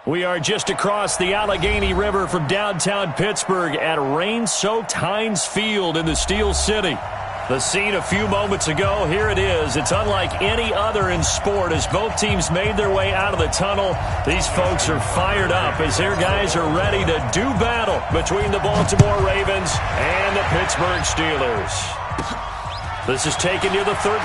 We are just across the Allegheny River from downtown Pittsburgh at rain-soaked Heinz Field in the Steel City. The scene a few moments ago, here it is. It's unlike any other in sport as both teams made their way out of the tunnel. These folks are fired up as their guys are ready to do battle between the Baltimore Ravens and the Pittsburgh Steelers. This is taken near the 13.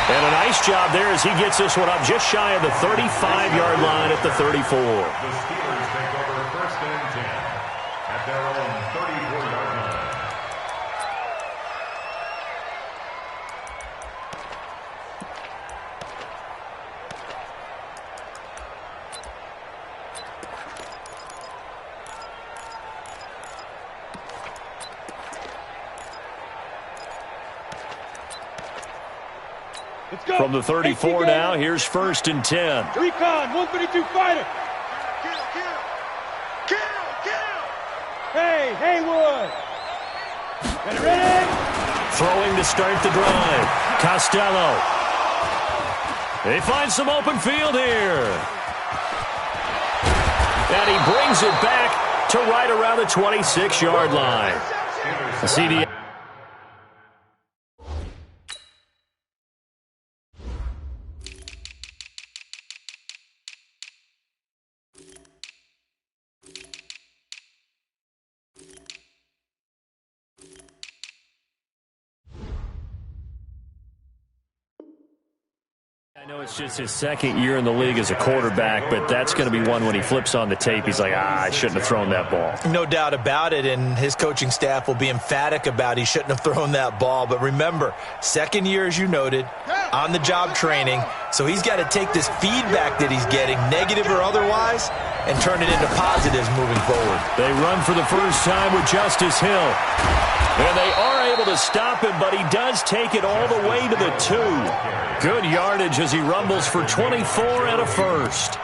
And a nice job there as he gets this one up just shy of the 35-yard line at the 34. The Steelers take over first and 10 at their own 34-yard line. From the 34 now, here's first and 10. Recon, 132 fighter. Kill. Hey, Haywood. Ready? Throwing to start the drive. Costello. They find some open field here. And he brings it back to right around the 26-yard line. The CD. I know it's just his second year in the league as a quarterback, but that's going to be one when he flips on the tape. He's like, I shouldn't have thrown that ball. No doubt about it, and his coaching staff will be emphatic about he shouldn't have thrown that ball. But remember, second year, as you noted, on-the-job training, so he's got to take this feedback that he's getting, negative or otherwise, and turn it into positives moving forward. They run for the first time with Justice Hill. And they are able to stop him, but he does take it all the way to the 2. Good yardage as he rumbles for 24 and a first.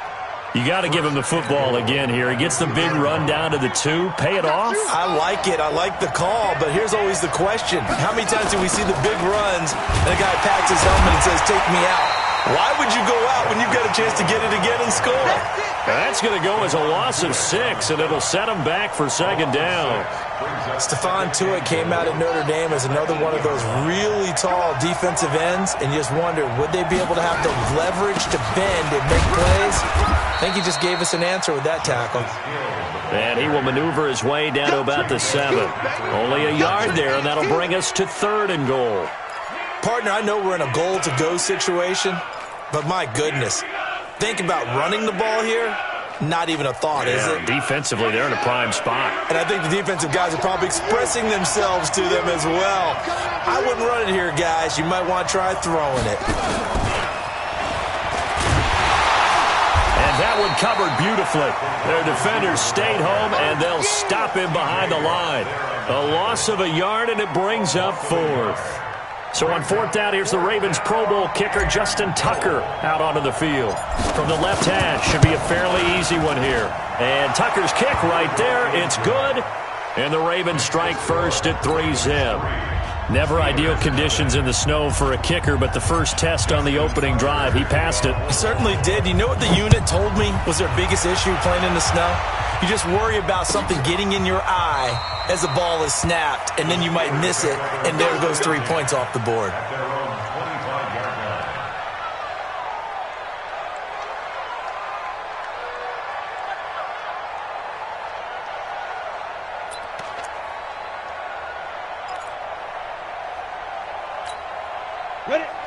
You got to give him the football again here. He gets the big run down to the 2. Pay it off? I like it. I like the call, but here's always the question. How many times do we see the big runs and a guy pats his helmet and says, take me out? Why would you go out when you've got a chance to get it again and score? That's going to go as a loss of 6, and it'll set him back for second down. Stephon Tuitt came out at Notre Dame as another one of those really tall defensive ends, and you just wonder, would they be able to have the leverage to bend and make plays? I think he just gave us an answer with that tackle. And he will maneuver his way down to about the 7. Only a yard there, and that'll bring us to 3rd and goal. Partner, I know we're in a goal-to-go situation, but my goodness, think about running the ball here. Not even a thought, is it? Defensively, they're in a prime spot. And I think the defensive guys are probably expressing themselves to them as well. I wouldn't run it here, guys. You might want to try throwing it. And that one covered beautifully. Their defenders stayed home, and they'll stop him behind the line. A loss of a yard, and it brings up 4th. So on 4th down, here's the Ravens Pro Bowl kicker Justin Tucker out onto the field. From the left hash, should be a fairly easy one here. And Tucker's kick right there, it's good. And the Ravens strike first at 3-zip. Never ideal conditions in the snow for a kicker, but the first test on the opening drive, he passed it. He certainly did. You know what the unit told me was their biggest issue playing in the snow? You just worry about something getting in your eye as the ball is snapped, and then you might miss it, and there goes 3 points off the board.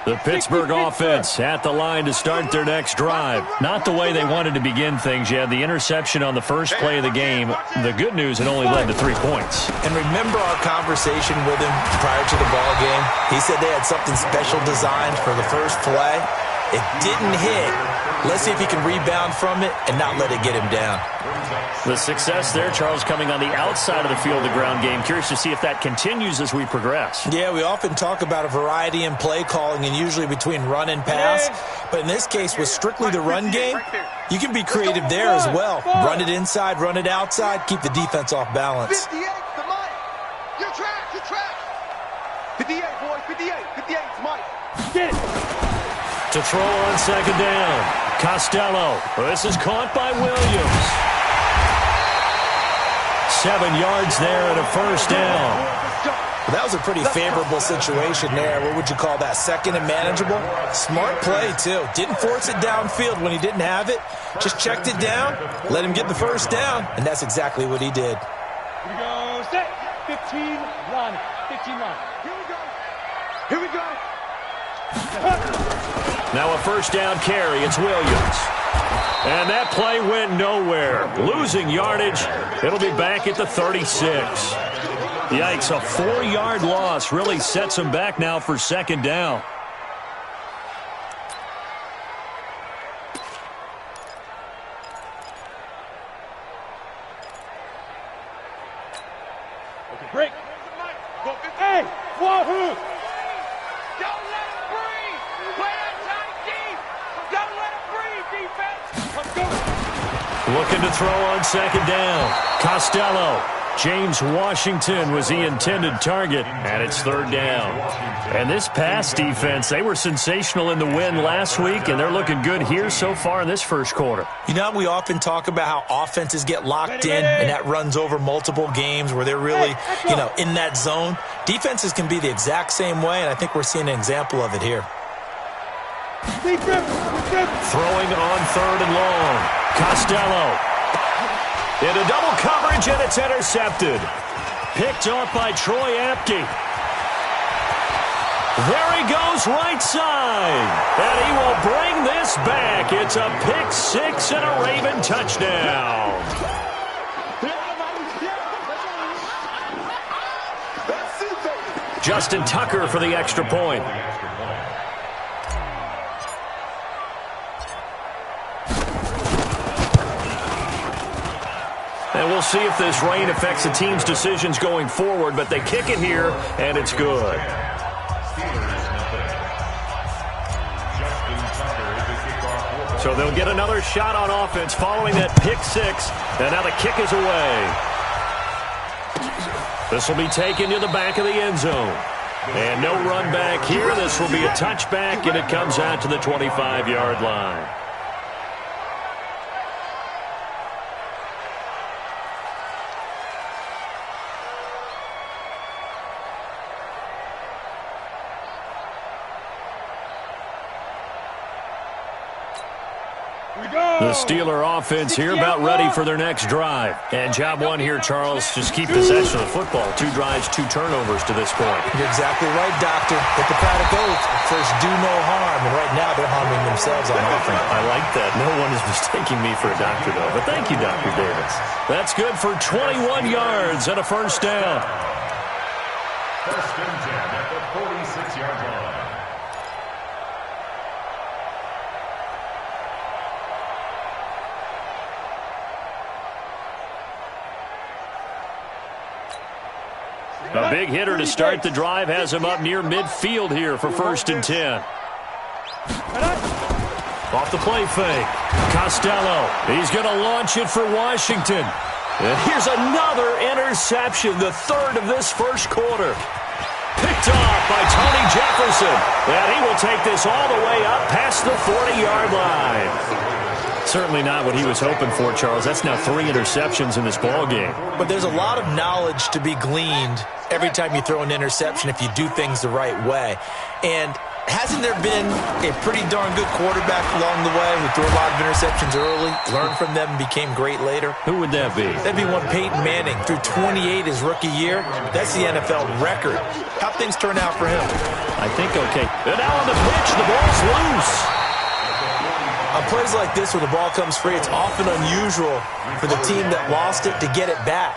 The Pittsburgh offense at the line to start their next drive. Not the way they wanted to begin things. You had the interception on the first play of the game. The good news, it only led to 3 points. And remember our conversation with him prior to the ball game? He said they had something special designed for the first play. It didn't hit. Let's see if he can rebound from it and not let it get him down. The success there, Charles, coming on the outside of the field, the ground game. Curious to see if that continues as we progress. Yeah, we often talk about a variety in play calling and usually between run and pass. But in this case, with strictly the run game, you can be creative there as well. Run it inside, run it outside, keep the defense off balance. 58, the Mike. You're trash. 58, boys, 58, 58, Mike. Get it. To throw on second down. Costello. This is caught by Williams. 7 yards there and a first down. That was a pretty favorable situation there. What would you call that? Second and manageable? Smart play, too. Didn't force it downfield when he didn't have it. Just checked it down, let him get the first down, and that's exactly what he did. Here we go. Set. 15, run. 15, run. Here we go. Here we go. Now a first down carry. It's Williams. And that play went nowhere. Losing yardage. It'll be back at the 36. Yikes, a 4-yard loss really sets him back now for second down. Okay, break. Hey, wahoo! Don't let him breathe. Play outside deep. Don't let him breathe, defense. Let's go. Looking to throw on second down. Costello. James Washington was the intended target, and it's third down. And this pass defense, they were sensational in the win last week, and they're looking good here so far in this first quarter. You know, we often talk about how offenses get locked in, and that runs over multiple games where they're really, in that zone. Defenses can be the exact same way, and I think we're seeing an example of it here. Throwing on third and long. Costello. Into double coverage, and it's intercepted. Picked off by Troy Apke. There he goes, right side. And he will bring this back. It's a pick six and a Raven touchdown. Justin Tucker for the extra point. And we'll see if this rain affects the team's decisions going forward, but they kick it here, and it's good. So they'll get another shot on offense following that pick six, and now the kick is away. This will be taken to the back of the end zone. And no run back here. This will be a touchback, and it comes out to the 25-yard line. The Steeler offense here about ready for their next drive. And job one here, Charles, just keep possession of the football. 2 drives, 2 turnovers to this point. You're exactly right, Doctor. Hippocratic oath. First, do no harm. And right now, they're harming themselves on offense. I like that. No one is mistaking me for a doctor, though. But thank you, Dr. Davis. That's good for 21 yards and a first down. First and 10 at the 46-yard line. A big hitter to start the drive has him up near midfield here for first and 10. Off the play fake. Costello. He's going to launch it for Washington. And here's another interception, the third of this first quarter. Picked off by Tony Jefferson. And he will take this all the way up past the 40-yard line. Certainly not what he was hoping for, Charles. That's now 3 interceptions in this ball game. But there's a lot of knowledge to be gleaned every time you throw an interception if you do things the right way. And hasn't there been a pretty darn good quarterback along the way who threw a lot of interceptions early, learned from them, and became great later? Who would that be? That'd be one Peyton Manning. Threw 28 his rookie year. That's the NFL record. How'd things turn out for him? I think okay. And now on the pitch, the ball's loose. On plays like this where the ball comes free, it's often unusual for the team that lost it to get it back.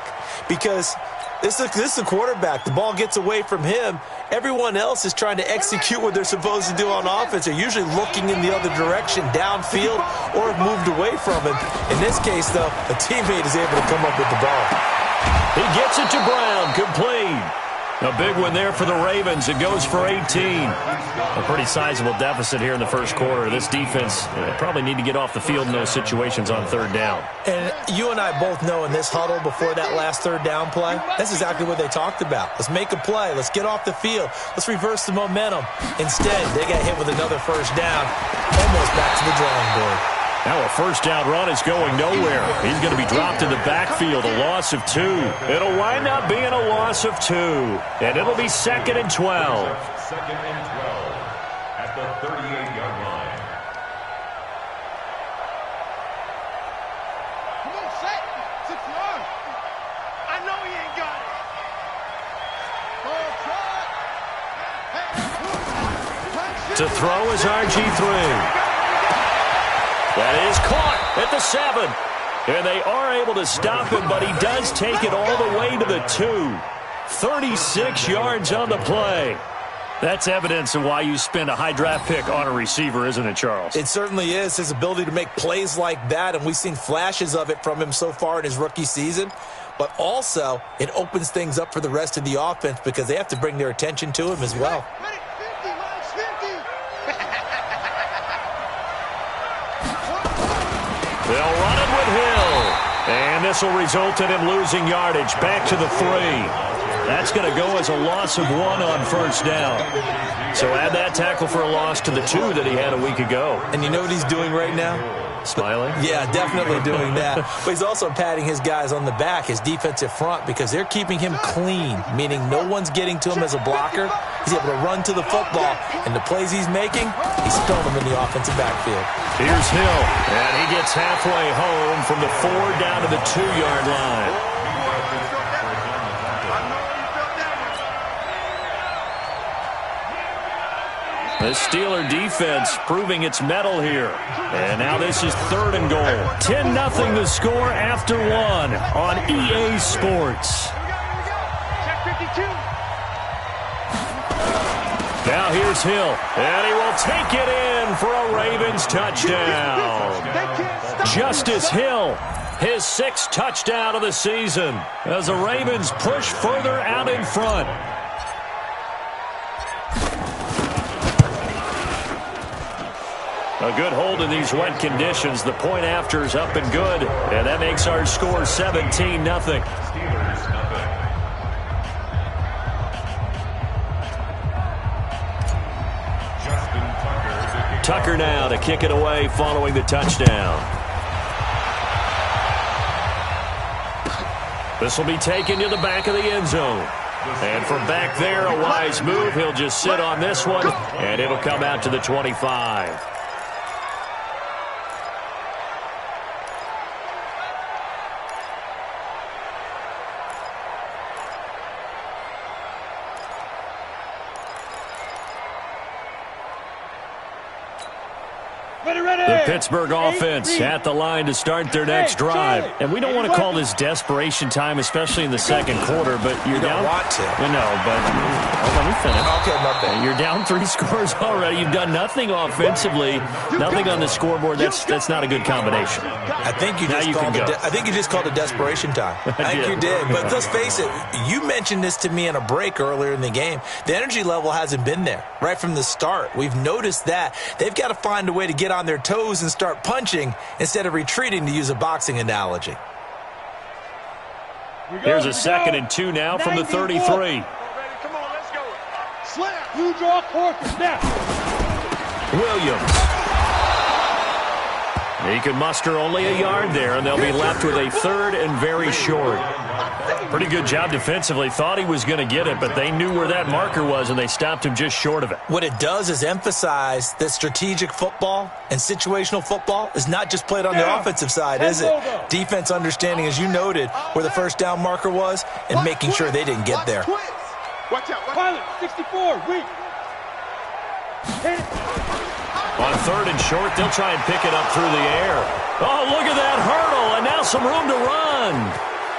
Because this is the quarterback. The ball gets away from him. Everyone else is trying to execute what they're supposed to do on offense. They're usually looking in the other direction, downfield, or have moved away from him. In this case, though, a teammate is able to come up with the ball. He gets it to Brown. Complete. A big one there for the Ravens. It goes for 18. A pretty sizable deficit here in the first quarter. This defense probably need to get off the field in those situations on third down. And you and I both know in this huddle before that last third down play, that's exactly what they talked about. Let's make a play. Let's get off the field. Let's reverse the momentum. Instead, they got hit with another first down, almost back to the drawing board. Now a first down run is going nowhere. He's going to be dropped in the backfield, a loss of 2. It'll wind up being a loss of 2, and it'll be 2nd and 12. 2nd and 12 at the 38-yard line. Come on, set. 6 yards. I know he ain't got it. To throw is RG3. That is caught at the 7. And they are able to stop him, but he does take it all the way to the 2. 36 yards on the play. That's evidence of why you spend a high draft pick on a receiver, isn't it, Charles? It certainly is. His ability to make plays like that, and we've seen flashes of it from him so far in his rookie season. But also, it opens things up for the rest of the offense because they have to bring their attention to him as well. They'll run it with Hill. And this will result in him losing yardage back to the 3. That's going to go as a loss of 1 on first down. So add that tackle for a loss to the 2 that he had a week ago. And you know what he's doing right now? Smiling? Yeah, definitely doing that. But he's also patting his guys on the back, his defensive front, because they're keeping him clean, meaning no one's getting to him as a blocker. He's able to run to the football, and the plays he's making, he's throwing them in the offensive backfield. Here's Hill, and he gets halfway home from the 4 down to the 2-yard line. The Steeler defense proving its mettle here. And now this is 3rd and goal. 10-0 the score after 1 on EA Sports. Now here's Hill, and he will take it in for a Ravens touchdown. Justice Hill, his 6th touchdown of the season as the Ravens push further out in front. A good hold in these wet conditions. The point after is up and good, and that makes our score 17-0. Steelers, 0. Tucker now to kick it away following the touchdown. This will be taken to the back of the end zone. And from back there, a wise move. He'll just sit on this one, and it'll come out to the 25. The Pittsburgh offense at the line to start their next drive. And we don't want to call this desperation time, especially in the second quarter, but you're down. You don't want to. No, but let me finish. Okay, my bad. You're down 3 scores already. You've done nothing offensively, nothing on the scoreboard. That's not a good combination. I think you just called it desperation time. I think you did. But let's face it, you mentioned this to me in a break earlier in the game. The energy level hasn't been there right from the start. We've noticed that. They've got to find a way to get on their toes and start punching instead of retreating, to use a boxing analogy. Here's a 2nd and 2 now from the 33. Come on, let's go. Slap. You draw quarter. Snap. Williams. He can muster only a yard there, and they'll be left with a 3rd and very short. Pretty good job defensively. Thought he was going to get it, but they knew where that marker was, and they stopped him just short of it. What it does is emphasize that strategic football and situational football is not just played on the offensive side, is it? Defense understanding, as you noted, where the first down marker was and making sure they didn't get there. Watch out. Pilot, 64, weak. On 3rd and short, they'll try and pick it up through the air. Oh, look at that hurdle, and now some room to run.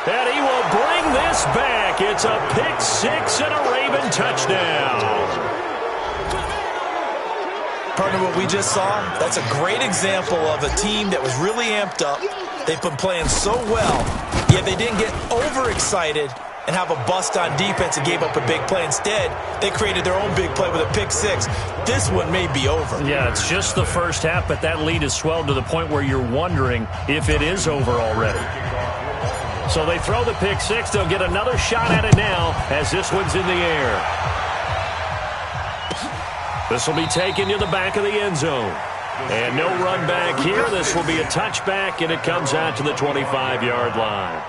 And he will bring this back. It's a pick 6 and a Raven touchdown. Partner, what we just saw, that's a great example of a team that was really amped up. They've been playing so well, yet they didn't get overexcited and have a bust on defense and gave up a big play. Instead, they created their own big play with a pick 6. This one may be over. Yeah, it's just the first half, but that lead has swelled to the point where you're wondering if it is over already. So they throw the pick 6. They'll get another shot at it now as this one's in the air. This will be taken to the back of the end zone. And no run back here. This will be a touchback, and it comes out to the 25-yard line.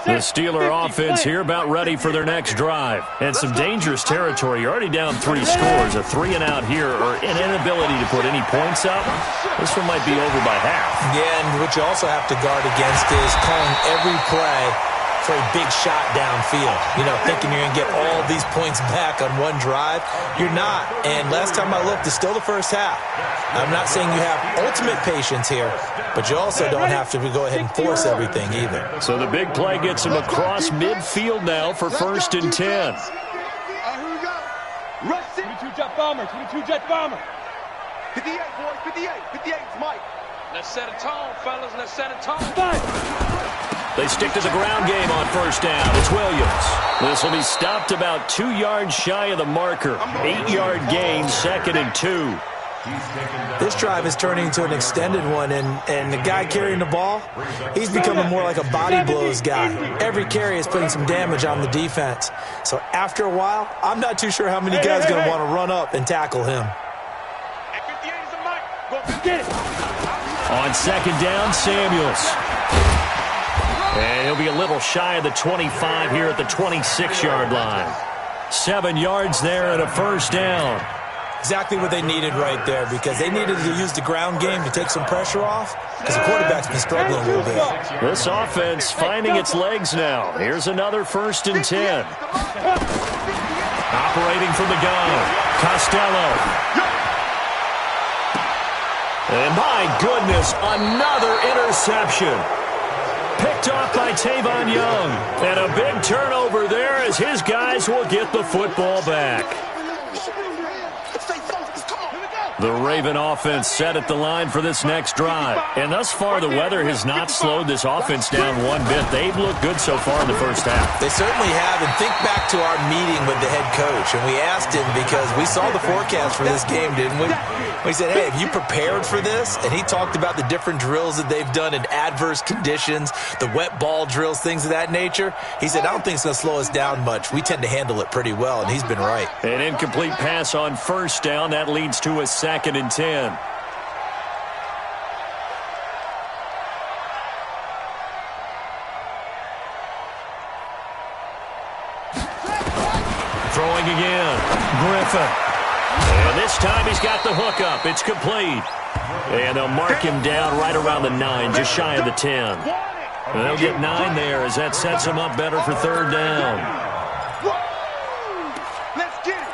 The Steeler offense here about ready for their next drive. And some dangerous territory. You're already down 3 scores. A 3-and-out here, or an inability to put any points up. This one might be over by half. Yeah, and what you also have to guard against is calling every play for a big shot downfield. You know, thinking you're going to get all these points back on one drive. You're not. And last time I looked, it's still the first half. I'm not saying you have ultimate patience here, but you also don't have to go ahead and force everything either. So the big play gets him across midfield now for 1st and 10. Here we go. Rush it. 22 jet bomber. 22 jet bomber. 58, boys. 58. 58 is Mike. Let's set a tone, fellas. Let's set a tone. They stick to the ground game on 1st down. It's Williams. This will be stopped about 2 yards shy of the marker. 8-yard gain, 2nd and 2. This drive is turning into an extended one, and the guy carrying the ball, he's becoming more like a body blows guy. Every carry is putting some damage on the defense. So after a while, I'm not too sure how many guys are going to want to run up and tackle him. On 2nd down, Samuels. And he'll be a little shy of the 25 here at the 26-yard line. 7 yards there and a 1st down. Exactly what they needed right there, because they needed to use the ground game to take some pressure off, because the quarterback's been struggling a little bit. This offense finding its legs now. Here's another 1st and 10. Operating from the gun, Costello. And my goodness, another interception. Picked off by Tavon Young. And a big turnover there as his guys will get the football back. The Raven offense set at the line for this next drive. And thus far, the weather has not slowed this offense down one bit. They've looked good so far in the 1st half. They certainly have. And think back to our meeting with the head coach. And we asked him, because we saw the forecast for this game, didn't we? We said, hey, have you prepared for this? And he talked about the different drills that they've done in adverse conditions, the wet ball drills, things of that nature. He said, I don't think it's going to slow us down much. We tend to handle it pretty well, and he's been right. An incomplete pass on 1st down. That leads to a 2nd and 10. Throwing again. Griffin. And this time he's got the hook up. It's complete. And they'll mark him down right around the 9, just shy of the 10. And they'll get 9 there as that sets him up better for 3rd down. Let's get it.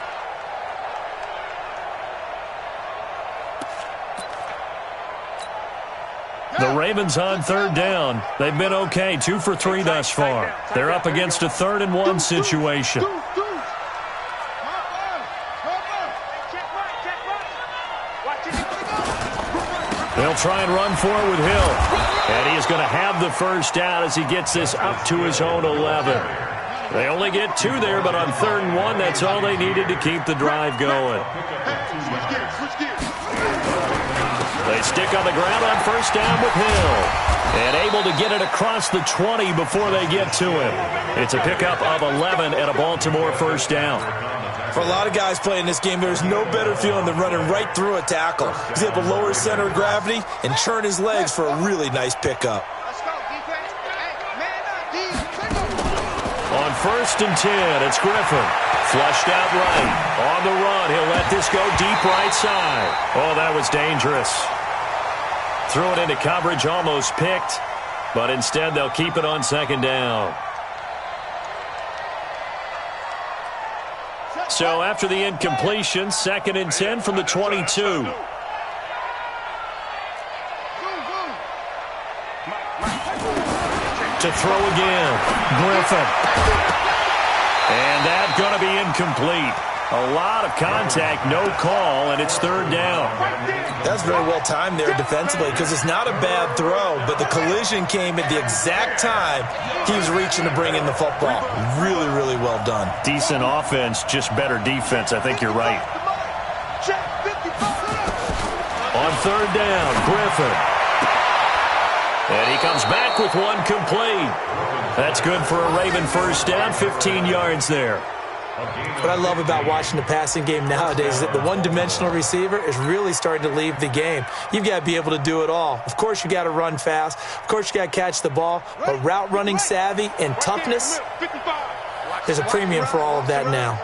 The Ravens on 3rd down. They've been okay, 2 for 3 thus far. They're up against a 3rd and 1 situation. They'll try and run forward with Hill. And he is going to have the 1st down as he gets this up to his own 11. They only get 2 there, but on 3rd and 1, that's all they needed to keep the drive going. They stick on the ground on 1st down with Hill. And able to get it across the 20 before they get to him. It's a pickup of 11 and a Baltimore 1st down. For a lot of guys playing this game, there's no better feeling than running right through a tackle. He's able to lower his center of gravity and churn his legs for a really nice pickup. On 1st and 10, it's Griffin. Flushed out right. On the run, he'll let this go deep right side. Oh, that was dangerous. Threw it into coverage, almost picked. But instead, they'll keep it on 2nd down. So after the incompletion, 2nd and 10 from the 22. To throw again, Griffin. And that's going to be incomplete. A lot of contact, no call, and it's 3rd down. That's very well timed there defensively, because it's not a bad throw, but the collision came at the exact time he was reaching to bring in the football. Really, really well done. Decent offense, just better defense. I think you're right. On 3rd down, Griffin. And he comes back with one complete. That's good for a Raven first down, 15 yards there. What I love about watching the passing game nowadays is that the one-dimensional receiver is really starting to leave the game. You've got to be able to do it all. Of course, you got to run fast. Of course, you got to catch the ball. But route running savvy and toughness, there's a premium for all of that now.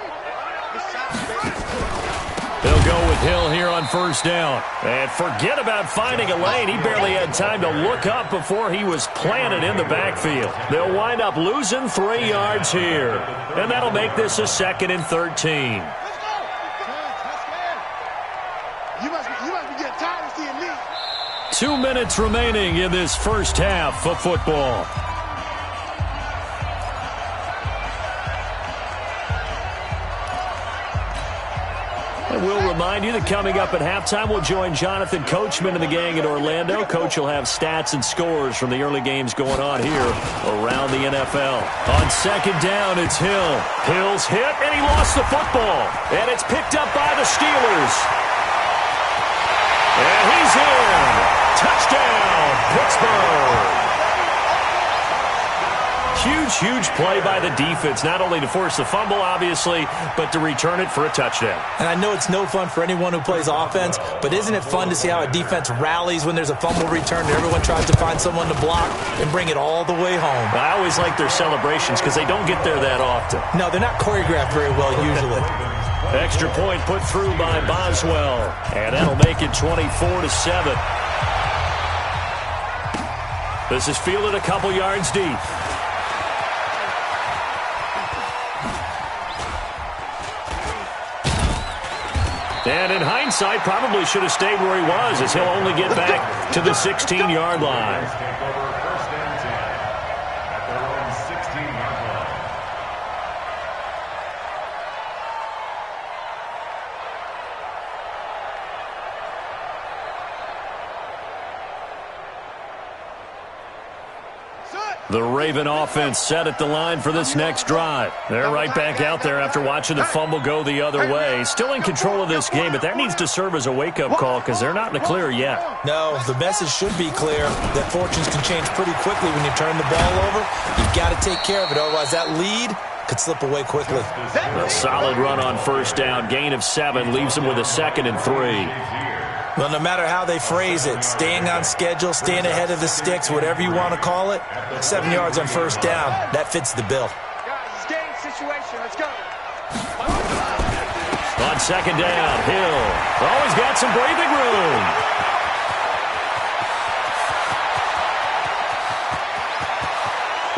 They'll go with Hill here on first down. And forget about finding a lane. He barely had time to look up before he was planted in the backfield. They'll wind up losing 3 yards here. And that'll make this a 2nd and 13. You must be getting tired of seeing me. 2 minutes remaining in this first half of football. And we'll remind you that coming up at halftime, we'll join Jonathan Coachman and the gang in Orlando. Coach will have stats and scores from the early games going on here around the NFL. On second down, it's Hill. Hill's hit, and he lost the football. And it's picked up by the Steelers. And he's in. Touchdown, Pittsburgh. Huge play by the defense, not only to force the fumble, obviously, but to return it for a touchdown. And I know it's no fun for anyone who plays offense, but isn't it fun to see how a defense rallies when there's a fumble return and everyone tries to find someone to block and bring it all the way home? I always like their celebrations because they don't get there that often. No, they're not choreographed very well usually. Extra point put through by Boswell, and that'll make it 24-7. This is fielded a couple yards deep. And in hindsight, probably should have stayed where he was, as he'll only get back to the 16-yard line. The Raven offense set at the line for this next drive. They're right back out there after watching the fumble go the other way. Still in control of this game, but that needs to serve as a wake-up call because they're not in the clear yet. No, the message should be clear that fortunes can change pretty quickly when you turn the ball over. You've got to take care of it, otherwise that lead could slip away quickly. A solid run on first down. Gain of 7 leaves them with a 2nd and 3. Well, no matter how they phrase it, staying on schedule, staying ahead of the sticks, whatever you want to call it, 7 yards on first down, that fits the bill. Guys, it's game situation. Let's go. On second down, Hill. Always got some breathing room.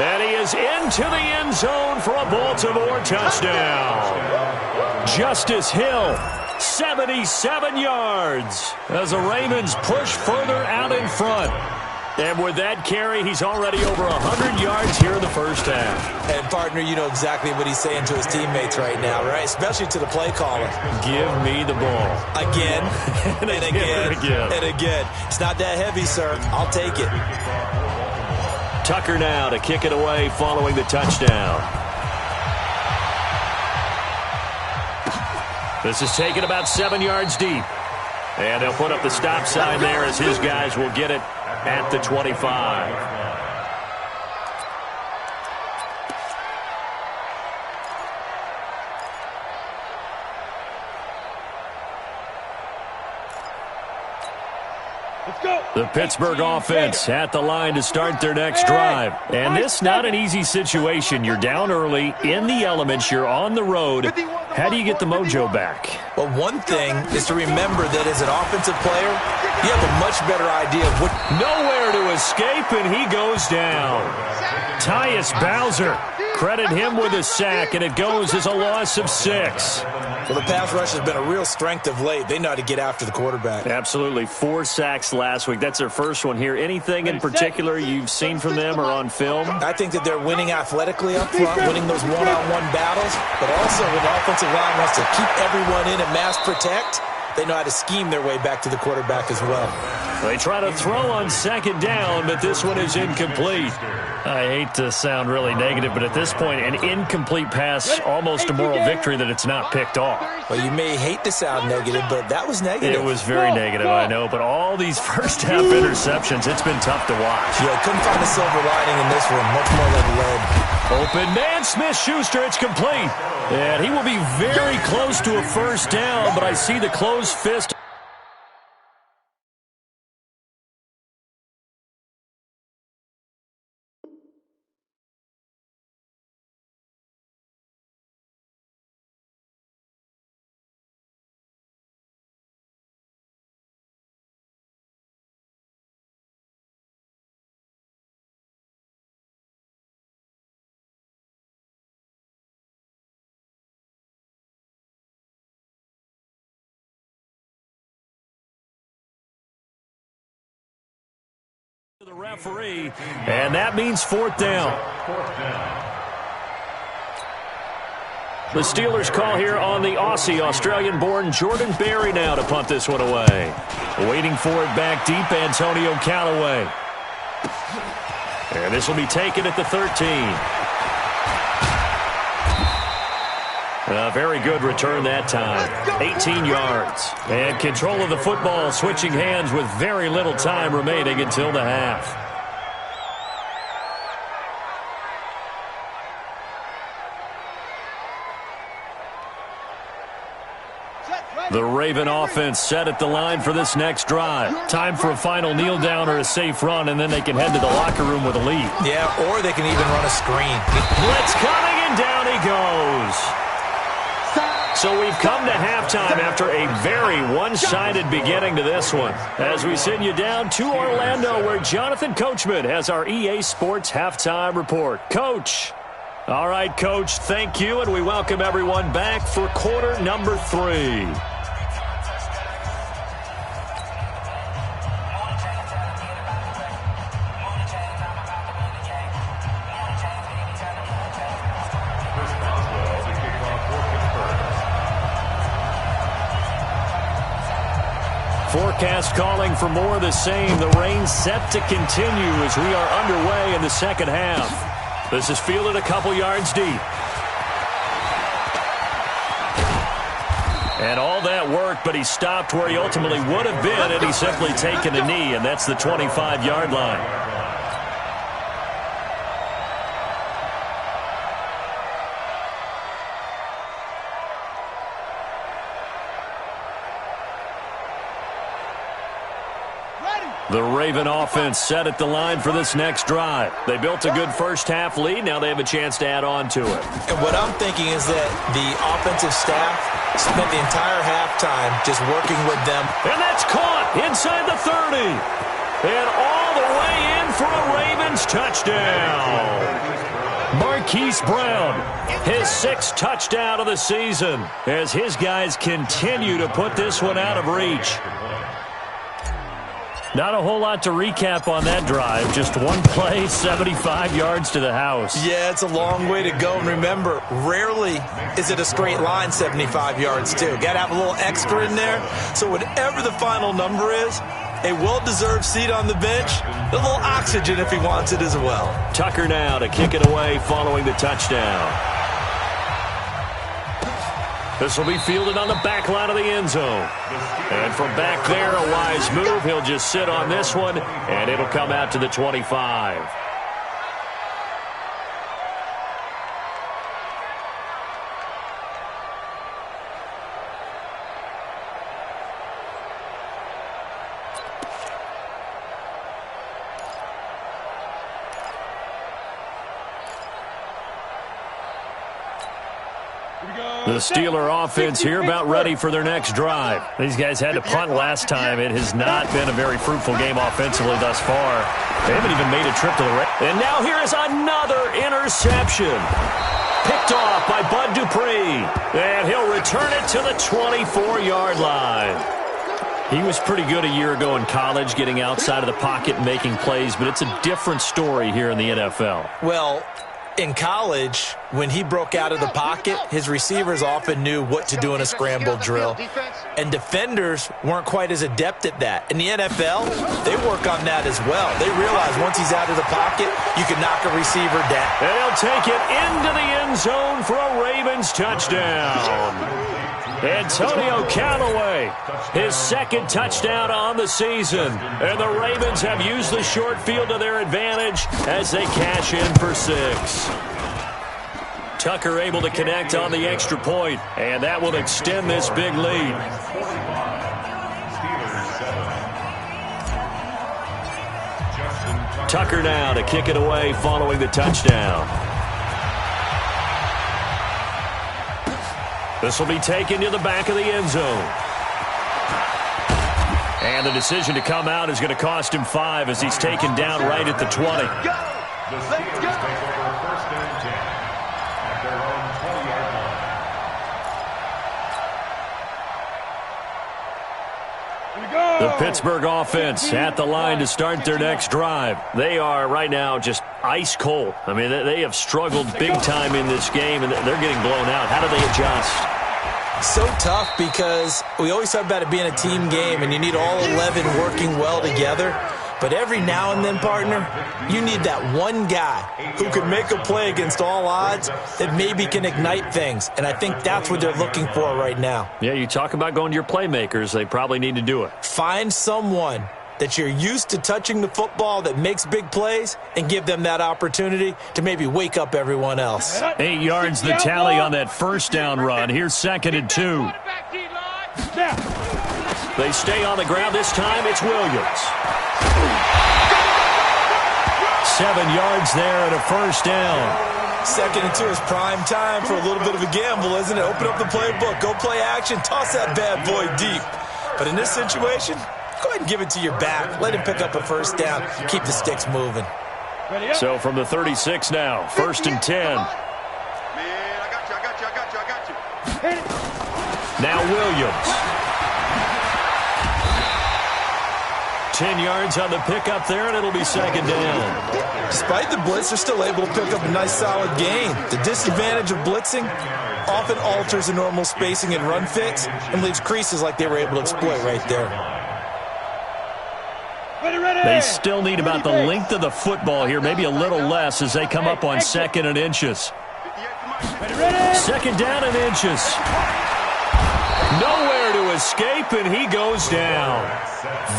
And he is into the end zone for a Baltimore touchdown. Justice Hill. 77 yards as the Ravens push further out in front. And with that carry, he's already over 100 yards here in the first half. And, partner, you know exactly what he's saying to his teammates right now, right? Especially to the play caller. Give me the ball. Again, and again, and again. It's not that heavy, sir. I'll take it. Tucker now to kick it away following the touchdown. This is taken about 7 yards deep. And they'll put up the stop sign there as his guys will get it at the 25. The Pittsburgh offense at the line to start their next drive. And this not an easy situation. You're down early, in the elements, you're on the road. How do you get the mojo back? Well, one thing is to remember that as an offensive player, you have a much better idea of what... Nowhere to escape, and he goes down. Tyus Bowser, credit him with a sack, and it goes as a loss of 6. Well, the pass rush has been a real strength of late. They know how to get after the quarterback. Absolutely. 4 sacks last week. That's their first one here. Anything in particular you've seen from them or on film? I think that they're winning athletically up front, winning those one-on-one battles, but also when the offensive line wants to keep everyone in and mass protect, they know how to scheme their way back to the quarterback as well. They try to throw on second down, but this one is incomplete. I hate to sound really negative, but at this point, an incomplete pass, almost a moral victory that it's not picked off. Well, you may hate to sound negative, but that was negative. It was very negative, I know, but all these first-half interceptions, it's been tough to watch. Yeah, couldn't find a silver lining in this one, much more like lead. Open man, Smith-Schuster, it's complete. And he will be very close to a first down, but I see the closed fist. The referee, and that means fourth down. The Steelers call here on the Aussie, Australian-born Jordan Berry now to punt this one away. Waiting for it back deep, Antonio Callaway. And this will be taken at the 13. A very good return that time. 18 yards. And control of the football, switching hands with very little time remaining until the half. The Raven offense set at the line for this next drive. Time for a final kneel down or a safe run, and then they can head to the locker room with a lead. Yeah, or they can even run a screen. Blitz coming, and down he goes. So we've come to halftime after a very one-sided beginning to this one. As we send you down to Orlando, where Jonathan Coachman has our EA Sports Halftime Report. Coach. All right, Coach, thank you, and we welcome everyone back for quarter number 3. Forecast calling for more of the same. The rain set to continue as we are underway in the second half. This is fielded a couple yards deep. And all that work, but he stopped where he ultimately would have been had he simply taken a knee, and that's the 25-yard line. The Raven offense set at the line for this next drive. They built a good first-half lead. Now they have a chance to add on to it. And what I'm thinking is that the offensive staff spent the entire halftime just working with them. And that's caught inside the 30. And all the way in for a Ravens touchdown. Marquise Brown, his 6th touchdown of the season, as his guys continue to put this one out of reach. Not a whole lot to recap on that drive. Just one play, 75 yards to the house. Yeah, it's a long way to go. And remember, rarely is it a straight line 75 yards, too. Got to have a little extra in there. So whatever the final number is, a well-deserved seat on the bench, a little oxygen if he wants it as well. Tucker now to kick it away following the touchdown. This will be fielded on the back line of the end zone. And from back there, a wise move. He'll just sit on this one, and it'll come out to the 25. The Steeler offense here about ready for their next drive. These guys had to punt last time. It has not been a very fruitful game offensively thus far. They haven't even made a trip to the red. And now here is another interception. Picked off by Bud Dupree. And he'll return it to the 24-yard line. He was pretty good a year ago in college, getting outside of the pocket and making plays, but it's a different story here in the NFL. Well, in college, when he broke out of the pocket, his receivers often knew what to do in a scramble drill. And defenders weren't quite as adept at that. In the NFL, they work on that as well. They realize once he's out of the pocket, you can knock a receiver down. And he'll take it into the end zone for a Ravens touchdown. Antonio Callaway, his 2nd touchdown on the season. And the Ravens have used the short field to their advantage as they cash in for 6. Tucker able to connect on the extra point, and that will extend this big lead. Tucker now to kick it away following the touchdown. This will be taken to the back of the end zone. And the decision to come out is going to cost him 5 as he's taken down right at the 20. The Steelers take over 1st and 10 at their own 20-yard line. The Pittsburgh offense at the line to start their next drive. They are right now just ice cold. I mean, they have struggled big time in this game, and they're getting blown out. How do they adjust? So tough because we always talk about it being a team game, and you need all 11 working well together. But every now and then, partner, you need that one guy who can make a play against all odds that maybe can ignite things. And I think that's what they're looking for right now. Yeah, you talk about going to your playmakers. They probably need to do it. Find someone that you're used to touching the football that makes big plays and give them that opportunity to maybe wake up everyone else. 8 yards the tally on that first down run. Here's 2nd and 2. They stay on the ground. This time it's Williams. 7 yards there and a first down. 2nd and 2 is prime time for a little bit of a gamble, isn't it? Open up the playbook, go play action, toss that bad boy deep. But in this situation, go ahead and give it to your back. Let him pick up a first down. Keep the sticks moving. So from the 36 now, 1st and 10. Man, I got you. Now Williams. 10 yards on the pickup there, and it'll be 2nd down. Despite the blitz, they're still able to pick up a nice solid gain. The disadvantage of blitzing often alters the normal spacing and run fits and leaves creases like they were able to exploit right there. They still need about the length of the football here, maybe a little less as they come up on 2nd and inches. 2nd down and inches. Nowhere to escape, and he goes down.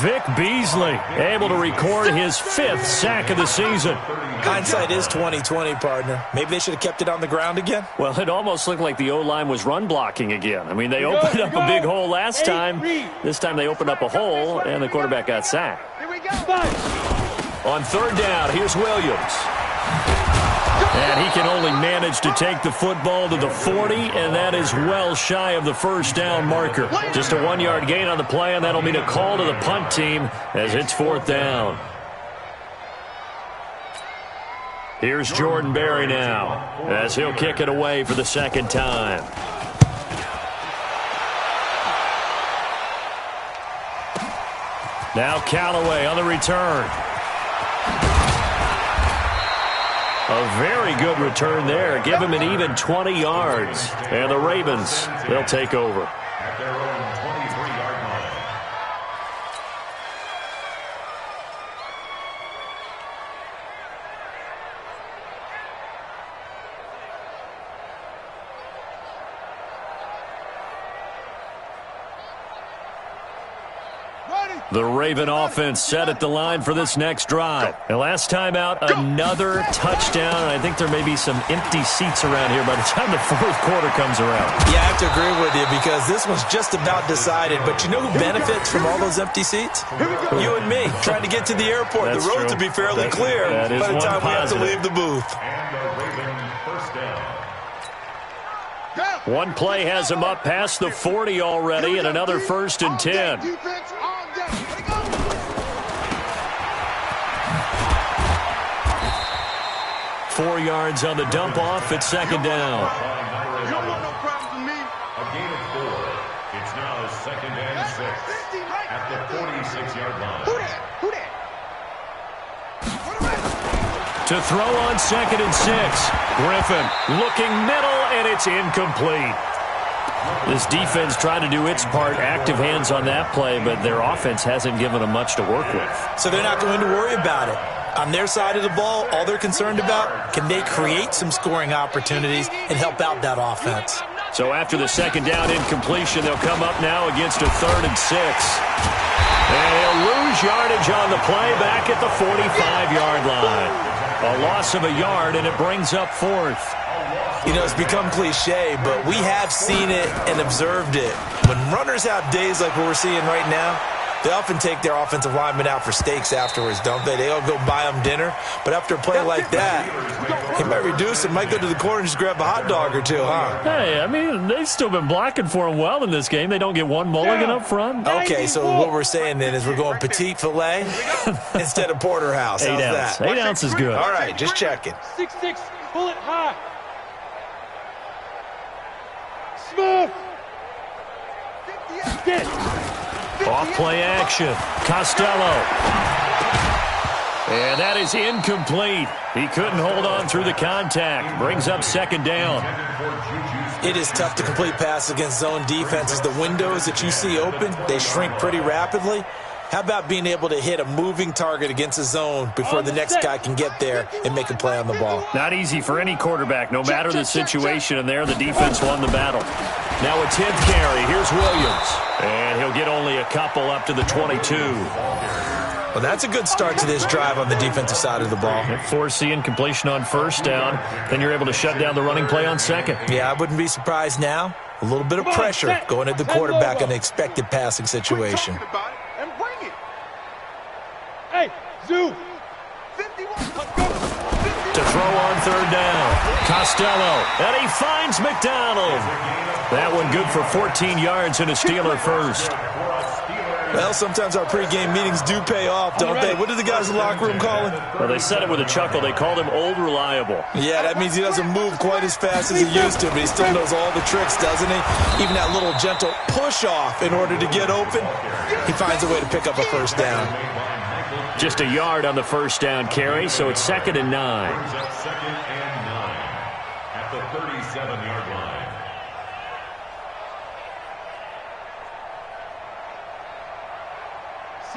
Vic Beasley able to record his 5th sack of the season. Hindsight is 20/20, partner. Maybe they should have kept it on the ground again. Well, it almost looked like the O-line was run blocking again. I mean, they opened up a big hole last time. This time they opened up a hole, and the quarterback got sacked. On 3rd down, here's Williams. And he can only manage to take the football to the 40, and that is well shy of the first down marker. Just a 1-yard gain on the play, and that'll mean a call to the punt team as it's 4th down. Here's Jordan Berry now as he'll kick it away for the 2nd time. Now Callaway on the return. A very good return there. Give him an even 20 yards. And the Ravens, they'll take over. At their own 23-yard line. The Raven offense set at the line for this next drive. And last time out, another touchdown. And I think there may be some empty seats around here by the time the 4th quarter comes around. Yeah, I have to agree with you because this one's just about decided. But you know who benefits from all those empty seats? You and me, trying to get to the airport. That's the roads true. will be fairly clear that is by the one time we have to positive. leave the booth. And the Raven first down. One play has him up past the 40 already, and another 1st and 10. 4 yards on the dump off at 2nd down. You don't want no problems with me. A gain of 4. It's now 2nd and 6 at the 46-yard line. Who that? To throw on 2nd and 6. Griffin looking middle, and it's incomplete. This defense tried to do its part, active hands on that play, but their offense hasn't given them much to work with. So they're not going to worry about it. On their side of the ball, all they're concerned about, can they create some scoring opportunities and help out that offense? So after the 2nd down incompletion, they'll come up now against a 3rd and 6. And he'll lose yardage on the play back at the 45-yard line. A loss of a yard, and it brings up 4th. You know, it's become cliche, but we have seen it and observed it. When runners have days like what we're seeing right now, they often take their offensive linemen out for steaks afterwards, don't they? They all go buy them dinner. But after a play like that, he might reduce it, might go to the corner and just grab a hot dog or two, huh? Hey, I mean, they've still been blocking for him well in this game. They don't get one mulligan up front. Okay, so what we're saying then is we're going petite filet instead of porterhouse. How's 8 ounce. that? 8 ounce is good. All right, just checking. 6'6", pull it high. Smooth. Off play action. Costello. And that is incomplete. He couldn't hold on through the contact. Brings up second down. It is tough to complete passes against zone defenses. The windows that you see open, they shrink pretty rapidly. How about being able to hit a moving target against a zone before the next guy can get there and make a play on the ball? Not easy for any quarterback, no matter the situation. And there, the defense won the battle. Now a 10th carry. Here's Williams. And he'll get only a couple up to the 22. Well, that's a good start to this drive on the defensive side of the ball. Force the incompletion on first down. Then you're able to shut down the running play on second. Yeah, I wouldn't be surprised now. A little bit of pressure going at the quarterback in an expected passing situation. And bring it. Hey, Zoo. 51. To throw on third down. Costello. And he finds McDonald. That one good for 14 yards and a Steeler first. Well, sometimes our pregame meetings do pay off, don't they? What did the guys in the locker room call him? Well, they said it with a chuckle. They called him Old Reliable. Yeah, that means he doesn't move quite as fast as he used to, but he still knows all the tricks, doesn't he? Even that little gentle push-off in order to get open, he finds a way to pick up a first down. Just a yard on the first down carry, so it's 2nd and 9. Second and 9 at the 37-yard line.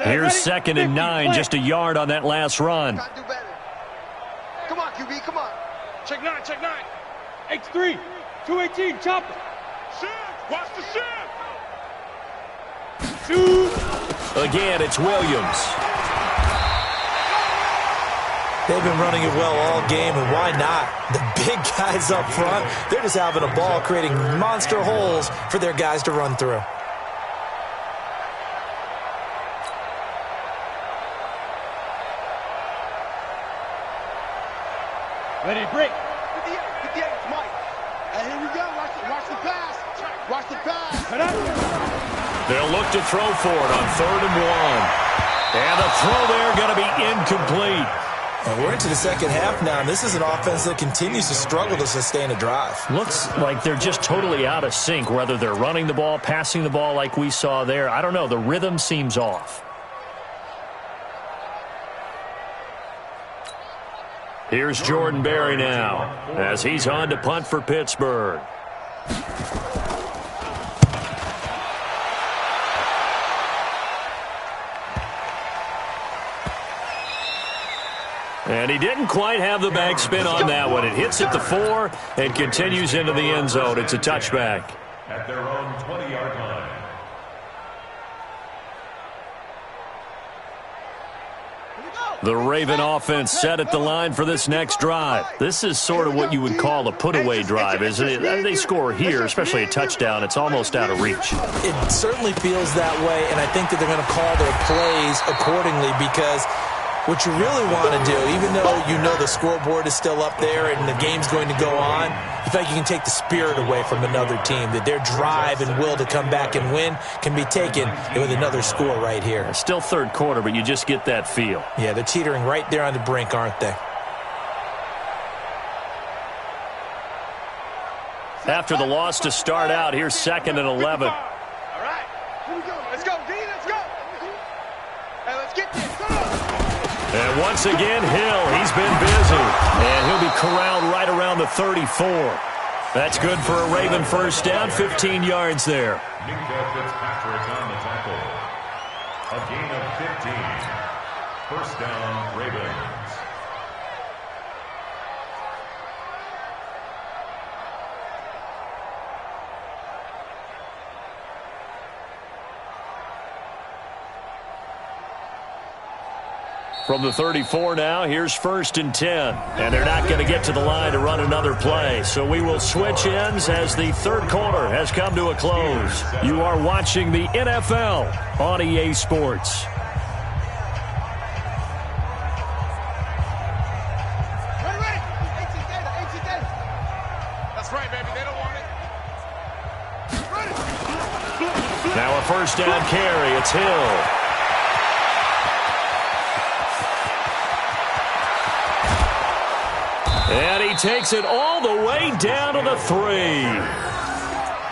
Here's 2nd and 9, just a yard on that last run. Gotta do better. Come on, QB, come on. Check 9, check 9. X3, 218, chopper. Shift, watch the shift. Shoot. Again, it's Williams. They've been running it well all game, and why not? The big guys up front, they're just having a ball, creating monster holes for their guys to run through. Ready, break. 58, Mike. And here we go. Watch the pass. Watch the pass. They'll look to throw for it on 3rd and 1. And the throw there going to be incomplete. And we're into the second half now, and this is an offense that continues to struggle to sustain a drive. Looks like they're just totally out of sync, whether they're running the ball, passing the ball like we saw there. I don't know. The rhythm seems off. Here's Jordan Berry now as he's on to punt for Pittsburgh. And he didn't quite have the backspin on that one. It hits at the 4 and continues into the end zone. It's a touchback. At their own 20-yard line. The Raven offense set at the line for this next drive. This is sort of what you would call a put-away drive, isn't it? They score here, especially a touchdown. It's almost out of reach. It certainly feels that way, and I think that they're going to call their plays accordingly because what you really want to do, even though you know the scoreboard is still up there and the game's going to go on, you feel like you can take the spirit away from another team, that their drive and will to come back and win can be taken with another score right here. Still third quarter, but you just get that feel. Yeah, they're teetering right there on the brink, aren't they? After the loss to start out, here's 2nd and 11. All right, here we go. Let's go, D, let's go. Hey, let's get this. And once again, Hill, he's been busy. And he'll be corralled right around the 34. That's good for a Raven first down, 15 yards there. Minka Fitzpatrick on the tackle. A gain of 15. First down, Ravens. From the 34 now, here's 1st and 10. And they're not going to get to the line to run another play. So we will switch ends as the third quarter has come to a close. You are watching the NFL on EA Sports. That's right, baby. They don't want it. Now a first down carry. It's Hill. And he takes it all the way down to the 3.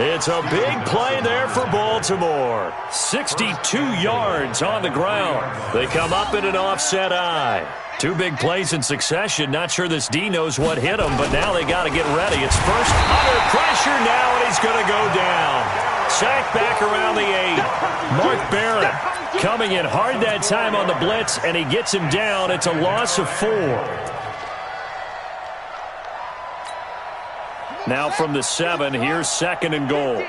It's a big play there for Baltimore. 62 yards on the ground. They come up in an offset eye. 2 big plays in succession. Not sure this D knows what hit him, but now they got to get ready. It's first under pressure now, and he's going to go down. Sacked back around the 8. Mark Barron coming in hard that time on the blitz, and he gets him down. It's a loss of 4. Now from the 7, here's 2nd and goal.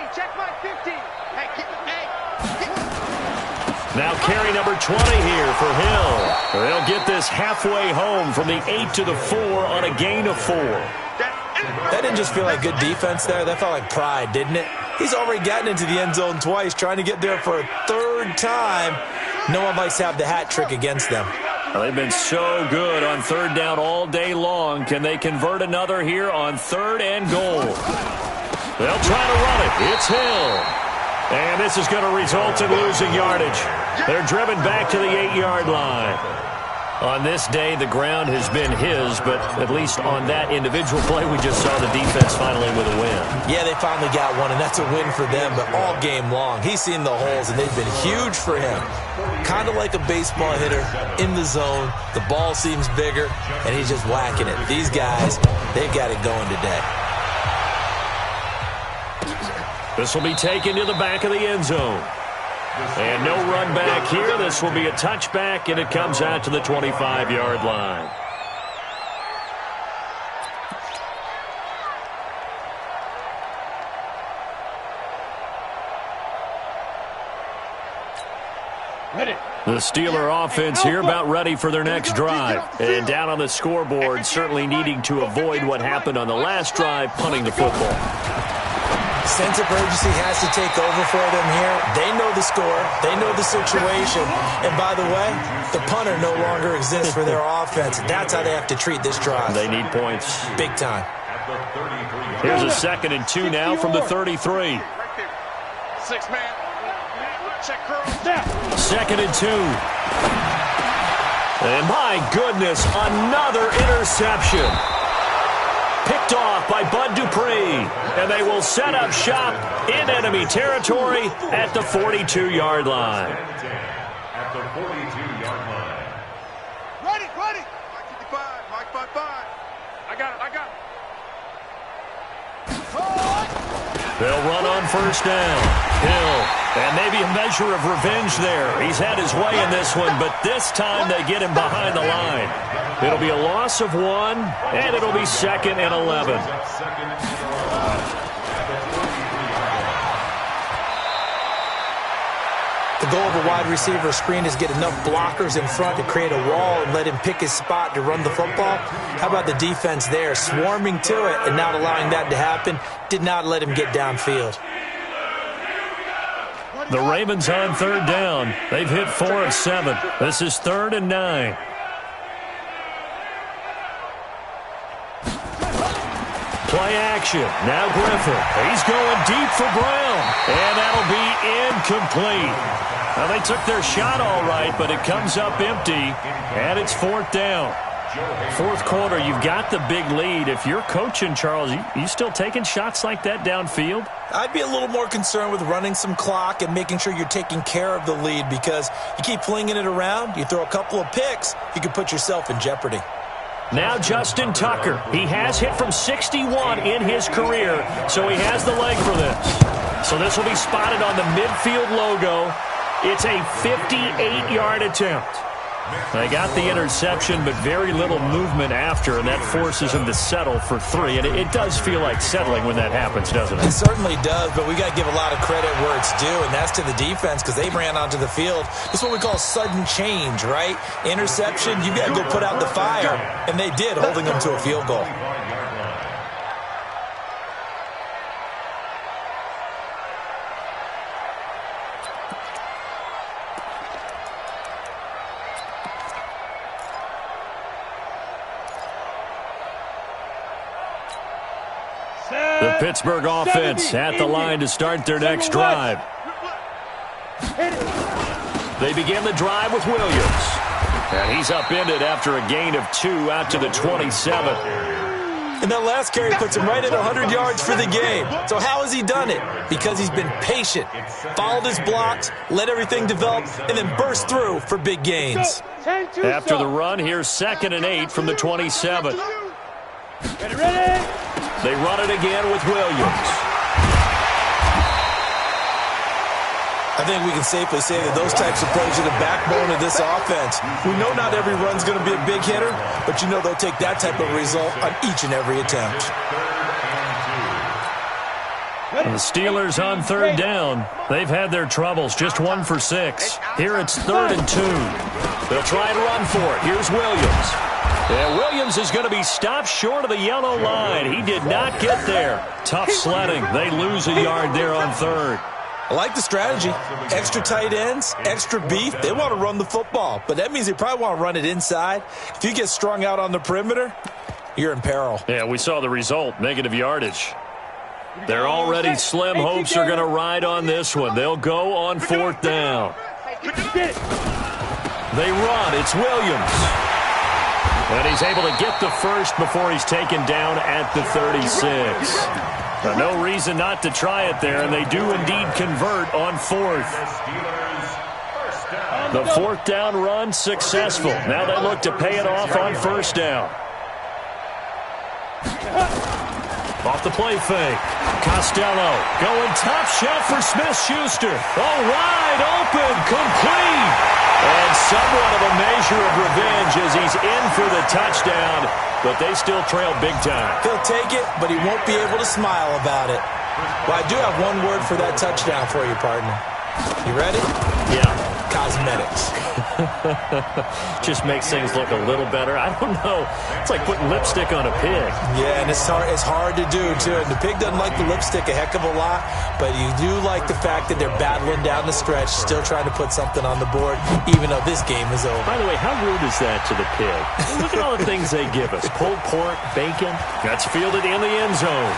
Now carry number 20 here for Hill. They'll get this halfway home from the 8 to the 4 on a gain of 4. That didn't just feel like good defense there. That felt like pride, didn't it? He's already gotten into the end zone twice, trying to get there for a 3rd time. No one likes to have the hat trick against them. Well, they've been so good on 3rd down all day long. Can they convert another here on 3rd and goal? They'll try to run it. It's Hill. And this is going to result in losing yardage. They're driven back to the 8-yard line. On this day, the ground has been his, but at least on that individual play, we just saw the defense finally with a win. Yeah, they finally got one, and that's a win for them, but all game long, he's seen the holes, and they've been huge for him. Kind of like a baseball hitter in the zone. The ball seems bigger, and he's just whacking it. These guys, they've got it going today. This will be taken to the back of the end zone. And no run back here. This will be a touchback, and it comes out to the 25-yard line. The Steeler offense here about ready for their next drive. And down on the scoreboard, certainly needing to avoid what happened on the last drive, punting the football. Sense of urgency has to take over for them here. They know the score. They know the situation. And by the way, the punter no longer exists for their offense. That's how they have to treat this drive. They need points. Big time. Here's a 2nd and 2 now from the 33. 6-man. Check curl. 2nd and 2. And my goodness, another interception. Picked off by Bud Dupree. And they will set up shop in enemy territory at the 42-yard line. At the 42-yard line. Ready. Mike 55. Mike 55. I got it. They'll run on first down. Hill. And maybe a measure of revenge there. He's had his way in this one, but this time they get him behind the line. It'll be a loss of 1, and it'll be 2nd and 11. The goal of a wide receiver screen is get enough blockers in front to create a wall and let him pick his spot to run the football. How about the defense there, swarming to it and not allowing that to happen? Did not let him get downfield. The Ravens on 3rd down. They've hit 4 of 7. This is 3rd and 9. Play action. Now Griffin. He's going deep for Brown. And that'll be incomplete. Now, they took their shot all right, but it comes up empty, and it's 4th down. 4th quarter, you've got the big lead. If you're coaching, Charles, you still taking shots like that downfield? I'd be a little more concerned with running some clock and making sure you're taking care of the lead, because you keep flinging it around, you throw a couple of picks, you could put yourself in jeopardy. Now Justin Tucker. He has hit from 61 in his career, so he has the leg for this. So this will be spotted on the midfield logo. It's a 58-yard attempt. They got the interception, but very little movement after, and that forces them to settle for 3. And it does feel like settling when that happens, doesn't it? It certainly does, but we got to give a lot of credit where it's due, and that's to the defense because they ran onto the field. It's what we call sudden change, right? Interception, you got to go put out the fire, and they did, holding them to a field goal. The Pittsburgh offense at the line to start their next drive. They begin the drive with Williams. And he's upended after a gain of 2 out to the 27. And that last carry puts him right at 100 yards for the game. So how has he done it? Because he's been patient, followed his blocks, let everything develop, and then burst through for big gains. After the run, here's 2nd and 8 from the 27. They run it again with Williams. I think we can safely say that those types of plays are the backbone of this offense. We know not every run's going to be a big hitter, but you know they'll take that type of result on each and every attempt. And the Steelers on 3rd down. They've had their troubles, just 1 for 6. Here it's 3rd and 2. They'll try and run for it. Here's Williams. And Williams is going to be stopped short of the yellow line. He did not get there. Tough sledding. They lose a yard there on 3rd. I like the strategy. Extra tight ends, extra beef. They want to run the football, but that means they probably want to run it inside. If you get strung out on the perimeter, you're in peril. Yeah, we saw the result, negative yardage. They're already slim hopes are going to ride on this one. They'll go on 4th down. They run. It's Williams. And he's able to get the first before he's taken down at the 36. Now, no reason not to try it there, and they do indeed convert on 4th. The 4th down run successful. Now they look to pay it off on 1st down. Off the play fake. Costello going top shelf for Smith-Schuster. Oh, wide open, complete. And somewhat of a measure of revenge as he's in for the touchdown, but they still trail big time. He'll take it, but he won't be able to smile about it. Well, I do have one word for that touchdown for you, partner. You ready? Yeah. Cosmetics. Just makes things look a little better. I don't know. It's like putting lipstick on a pig. Yeah, and it's hard to do, too. And the pig doesn't like the lipstick a heck of a lot, but you do like the fact that they're battling down the stretch, still trying to put something on the board, even though this game is over. By the way, how rude is that to the pig? Look at all the things they give us. Pulled pork, bacon. That's fielded in the end zone.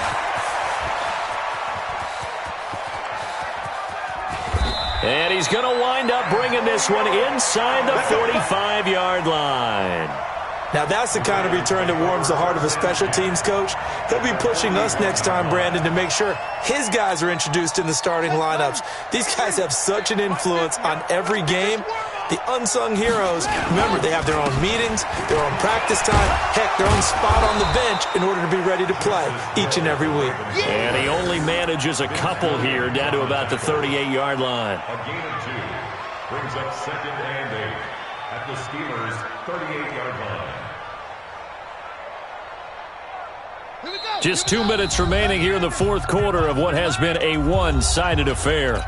And he's going to wind up bringing this one inside the 45-yard line. Now, that's the kind of return that warms the heart of a special teams coach. He'll be pushing us next time, Brandon, to make sure his guys are introduced in the starting lineups. These guys have such an influence on every game. The unsung heroes, remember, they have their own meetings, their own practice time, heck, their own spot on the bench in order to be ready to play each and every week. And he only manages a couple here down to about the 38-yard line. A gain of 2 brings up 2nd and 8 at the Steelers' 38-yard line. Just 2 minutes remaining here in the 4th quarter of what has been a one-sided affair.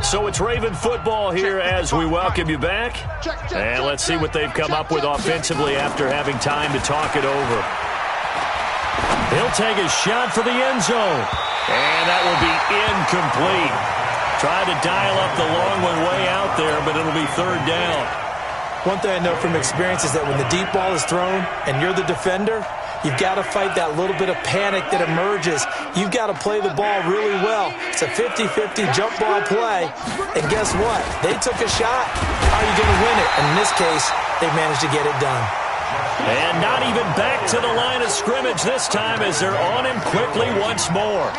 So it's Raven football here as we welcome you back. And let's see what they've come up with offensively after having time to talk it over. He'll take a shot for the end zone. And that will be incomplete. Tried to dial up the long one way out there, but it'll be 3rd down. One thing I know from experience is that when the deep ball is thrown and you're the defender, you've got to fight that little bit of panic that emerges. You've got to play the ball really well. It's a 50-50 jump ball play. And guess what? They took a shot. How are you going to win it? And in this case, they managed to get it done. And not even back to the line of scrimmage this time as they're on him quickly once more.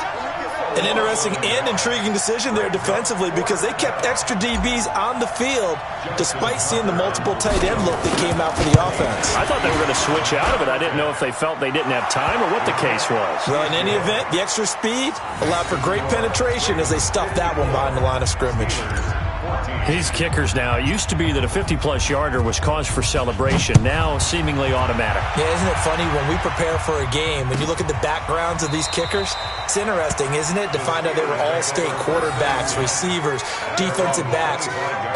An interesting and intriguing decision there defensively because they kept extra DBs on the field despite seeing the multiple tight end look that came out for the offense. I thought they were going to switch out of it. I didn't know if they felt they didn't have time or what the case was. Well, in any event, the extra speed allowed for great penetration as they stuffed that one behind the line of scrimmage. These kickers now, it used to be that a 50-plus yarder was cause for celebration. Now, seemingly automatic. Yeah, isn't it funny when we prepare for a game, when you look at the backgrounds of these kickers, it's interesting, isn't it, to find out they were all-state quarterbacks, receivers, defensive backs,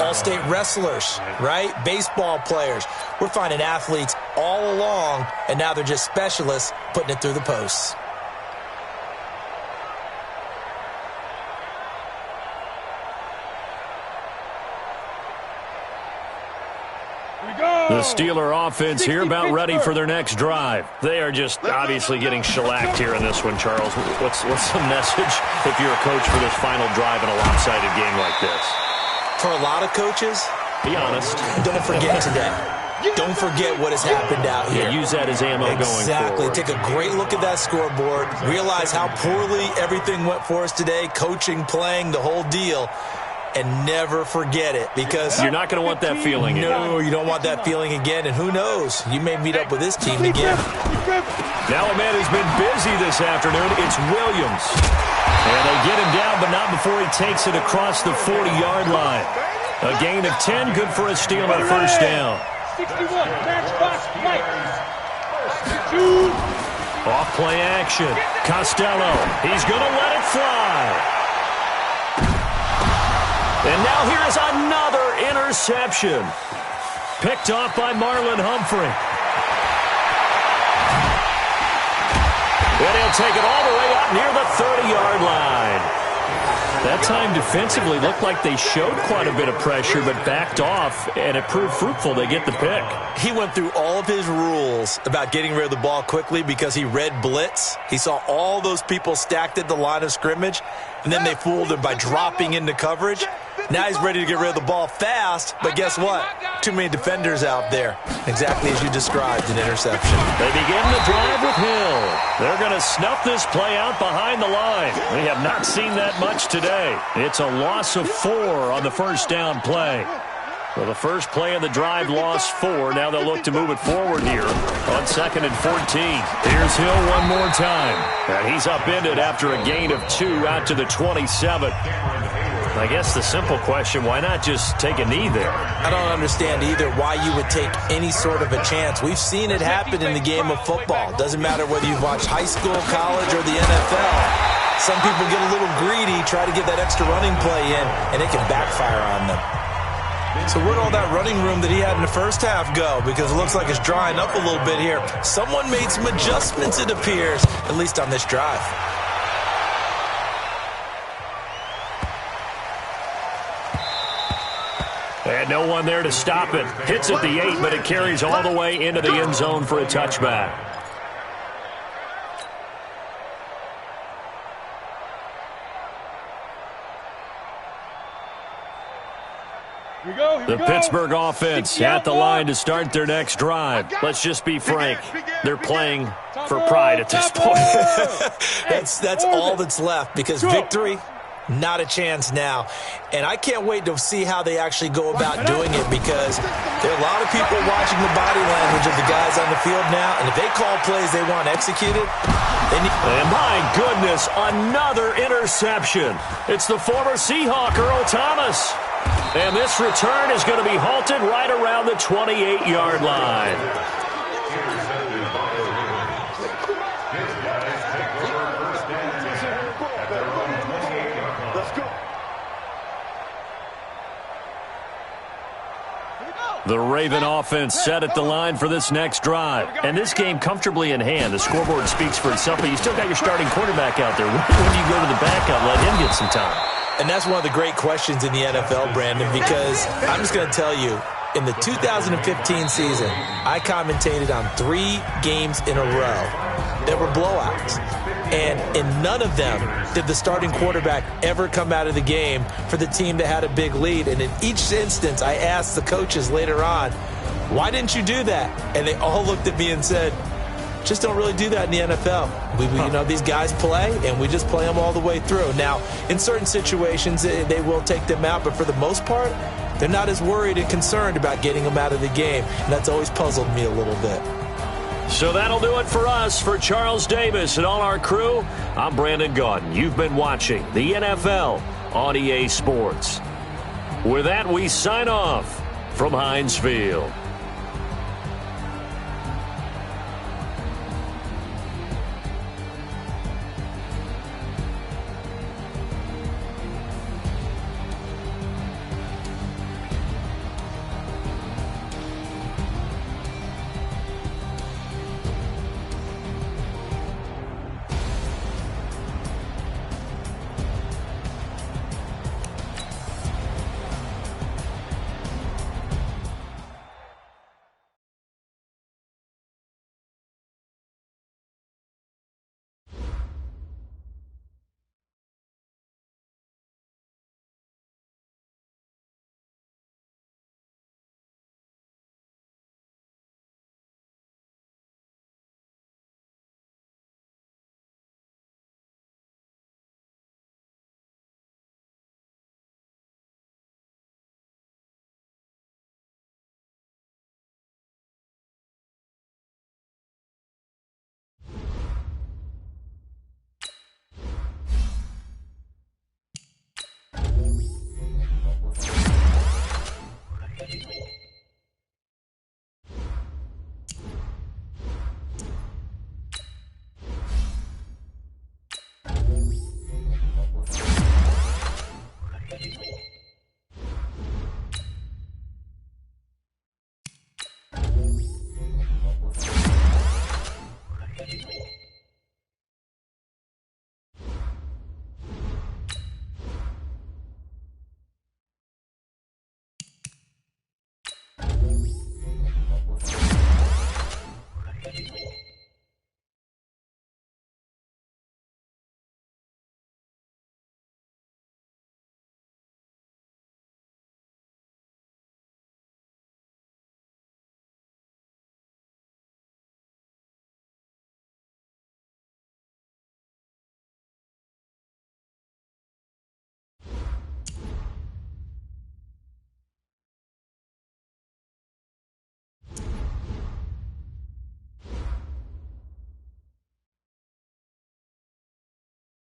all-state wrestlers, right? Baseball players. We're finding athletes all along, and now they're just specialists putting it through the posts. The Steeler offense here about ready for their next drive. They are just obviously getting shellacked here in this one, Charles. What's the message if you're a coach for this final drive in a lopsided game like this? For a lot of coaches, be honest. Don't forget today. Don't forget what has happened out here. Yeah, use that as ammo going forward. Exactly. Take a great look at that scoreboard. Realize how poorly everything went for us today. Coaching, playing, the whole deal. And never forget it, because you're not going to want that feeling again. No, you don't want that feeling again. And who knows? You may meet up with this team again. Now a man who's been busy this afternoon. It's Williams. And they get him down, but not before he takes it across the 40-yard line. A gain of 10, good for a Steeler first down. 61, match box, right. Off play action. Costello. He's going to let it fly. And now here is another interception. Picked off by Marlon Humphrey. And he'll take it all the way up near the 30-yard line. That time defensively looked like they showed quite a bit of pressure, but backed off, and it proved fruitful. They get the pick. He went through all of his rules about getting rid of the ball quickly because he read blitz. He saw all those people stacked at the line of scrimmage, and then they fooled him by dropping into coverage. Now he's ready to get rid of the ball fast, but guess what? Too many defenders out there. Exactly as you described, an interception. They begin the drive with Hill. They're going to snuff this play out behind the line. We have not seen that much today. It's a loss of 4 on the first down play. Well, the first play of the drive lost 4. Now they'll look to move it forward here on 2nd and 14. Here's Hill one more time. And he's upended after a gain of 2 out to the 27. I guess the simple question, why not just take a knee there? I don't understand either why you would take any sort of a chance. We've seen it happen in the game of football. Doesn't matter whether you've watched high school, college, or the NFL. Some people get a little greedy, try to get that extra running play in, and it can backfire on them. So where'd all that running room that he had in the first half go? Because it looks like it's drying up a little bit here. Someone made some adjustments, it appears, at least on this drive. And no one there to stop it. Hits at the 8, but it carries all the way into the end zone for a touchback. The Pittsburgh offense at the line to start their next drive. Let's just be frank. They're playing for pride at this point. That's all that's left, because victory, not a chance now. And I can't wait to see how they actually go about doing it, because there are a lot of people watching the body language of the guys on the field now, and if they call plays they want executed, they need... And my goodness, another interception. It's the former Seahawk, Earl Thomas. And this return is going to be halted right around the 28-yard line. The Raven offense set at the line for this next drive. And this game comfortably in hand. The scoreboard speaks for itself, but you still got your starting quarterback out there. When do you go to the backup, let him get some time? And that's one of the great questions in the NFL, Brandon, because I'm just going to tell you, in the 2015 season, I commentated on 3 games in a row. There were blowouts. And in none of them did the starting quarterback ever come out of the game for the team that had a big lead. And in each instance, I asked the coaches later on, why didn't you do that? And they all looked at me and said, just don't really do that in the NFL. These guys play, and we just play them all the way through. Now, in certain situations, they will take them out, but for the most part, they're not as worried and concerned about getting them out of the game. And that's always puzzled me a little bit. So that'll do it for us. For Charles Davis and all our crew, I'm Brandon Gaudin. You've been watching the NFL on EA Sports. With that, we sign off from Heinz Field.